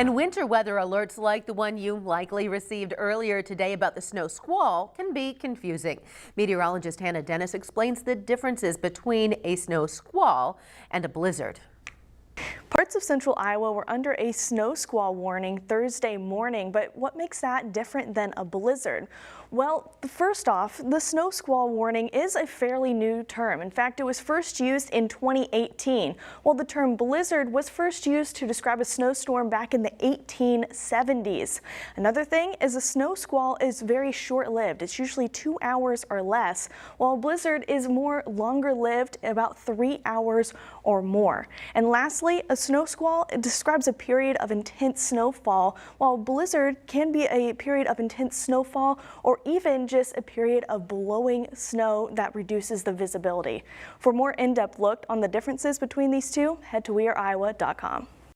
And winter weather alerts like the one you likely received earlier today about the snow squall can be confusing. Meteorologist Hannah Dennis explains the differences between a snow squall and a blizzard. Parts of central Iowa were under a snow squall warning Thursday morning, but what makes that different than a blizzard? Well, first off, the snow squall warning is a fairly new term. In fact, it was first used in 2018, while the term blizzard was first used to describe a snowstorm back in the 1870s. Another thing is a snow squall is very short-lived. It's usually 2 hours or less, while a blizzard is more longer-lived, about 3 hours or more. And lastly, a snow squall describes a period of intense snowfall, while a blizzard can be a period of intense snowfall or even just a period of blowing snow that reduces the visibility. For more in-depth look on the differences between these two, head to weareiowa.com.